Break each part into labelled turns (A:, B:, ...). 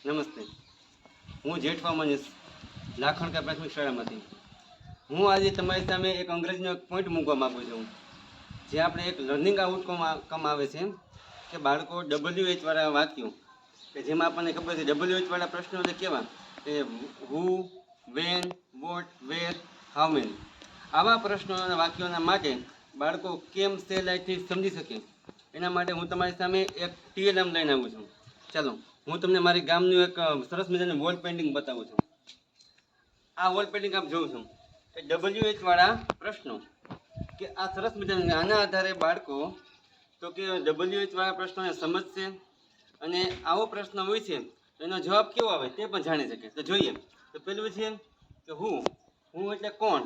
A: નમસ્તે, હું જેઠવા મનીષ લાખણકા પ્રાથમિક શાળામાંથી. હું આજે તમારી સામે એક અંગ્રેજીનો એક પોઈન્ટ મૂકવા માગું છું, જે આપણે એક લર્નિંગ આઉટકમ આવે છે કે બાળકો WH વાળા વાક્યો, કે જેમાં આપણને ખબર છે WH વાળા પ્રશ્નો એટલે કેવા કે who, when, what, where, how many. આવા પ્રશ્નોના વાક્યોના માટે બાળકો કેમ સહેલાઈથી સમજી શકે એના માટે હું તમારી સામે એક TLM લઈને આવું છું. ચાલો હું તમને મારી ગામનું એક સરસ મજાનું વોલ પેઇન્ટિંગ બતાવું છું. આ વોલ પેઇન્ટિંગ આપ જોઉં છું કે WH વાળા પ્રશ્નો, કે આ સરસ મજાનું, આના આધારે બાળકો તો કે WH વાળા પ્રશ્નોને સમજશે અને આવો પ્રશ્ન હોય છે તો એનો જવાબ કેવો આવે તે પણ જાણી શકે. તો જોઈએ તો પેલું છે કે હું એટલે કોણ.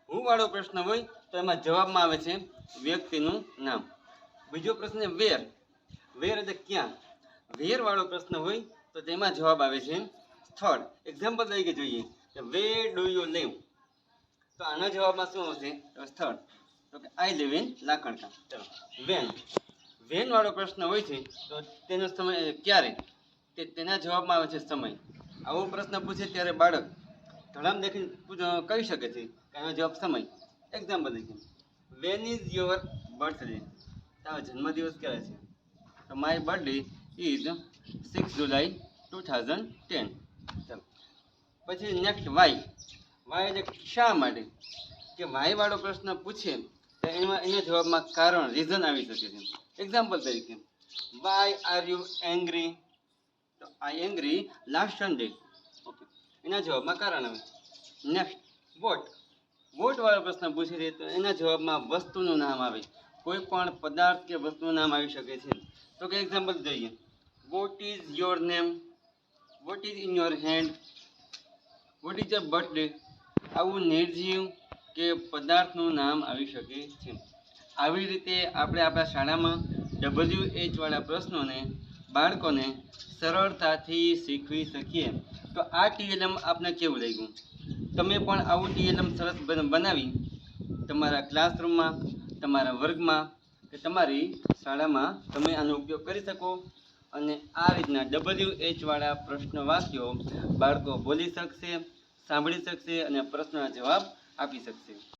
A: હું વાળો પ્રશ્ન હોય તો એમાં જવાબમાં આવે છે વ્યક્તિનું નામ. બીજો પ્રશ્ન વેર. વેર એટલે ક્યાં. વેર વાળો પ્રશ્ન હોય તો તેમાં જવાબ આવે છે સ્થળ. એક્ઝામ્પલ તરીકે જોઈએ કે વેર ડુ યુ લીવ, તો આના જવાબમાં શું આવશે તો સ્થળ, તો કે આઈ લીવ ઇન લાખણકા. ચલો વેન. વેન વાળો પ્રશ્ન હોય છે તો તેનો સમય ક્યારે, તેના જવાબમાં આવે છે સમય. આવો પ્રશ્ન પૂછે ત્યારે બાળક ધડામ દેખીને કહી શકે છે કે આનો જવાબ સમય. એક્ઝામ્પલ તરીકે વેન ઇઝ યોર બર્થડે, તારો જન્મદિવસ ક્યારે છે, તો માય બર્થડે ઇઝ 6 જુલાઈ 2010. ચાલો પછી નેક્સ્ટ વાય. વાય એટલે શા માટે, કે વાય વાળો પ્રશ્ન પૂછે તો એના જવાબમાં કારણ, રીઝન આવી શકે છે. એક્ઝામ્પલ તરીકે વાય આર યુ એંગ્રી, તો આઈ એંગ્રી લાસ્ટ સન્ડે. ઓકે, એના જવાબમાં કારણ આવે. Next vote. વોટ વાળો પ્રશ્ન પૂછે છે તો એના જવાબમાં વસ્તુનું નામ આવે. કોઈ પણ પદાર્થ કે વસ્તુનું નામ આવી શકે છે. તો કે એક્ઝામ્પલ જોઈએ what is your name, what is in your hand, what is your birthday. આવું નિર્જીવ કે પદાર્થનું નામ આવી શકે છે. આવી રીતે આપણે આપણા શાળામાં WH વાળા પ્રશ્નોને બાળકોને સરળતાથી શીખવી શકીએ. તો આ TLM આપને કેવું લાગ્યું? તમે પણ આવું TLM સરસ બનાવી તમારા ક્લાસરૂમમાં, તમારા વર્ગમાં કે તમારી શાળામાં તમે આનો ઉપયોગ કરી શકો અને આ રીતના WH વાળા પ્રશ્ન વાક્યો બાળકો બોલી શકશે, સાંભળી શકશે અને પ્રશ્નના જવાબ આપી શકશે.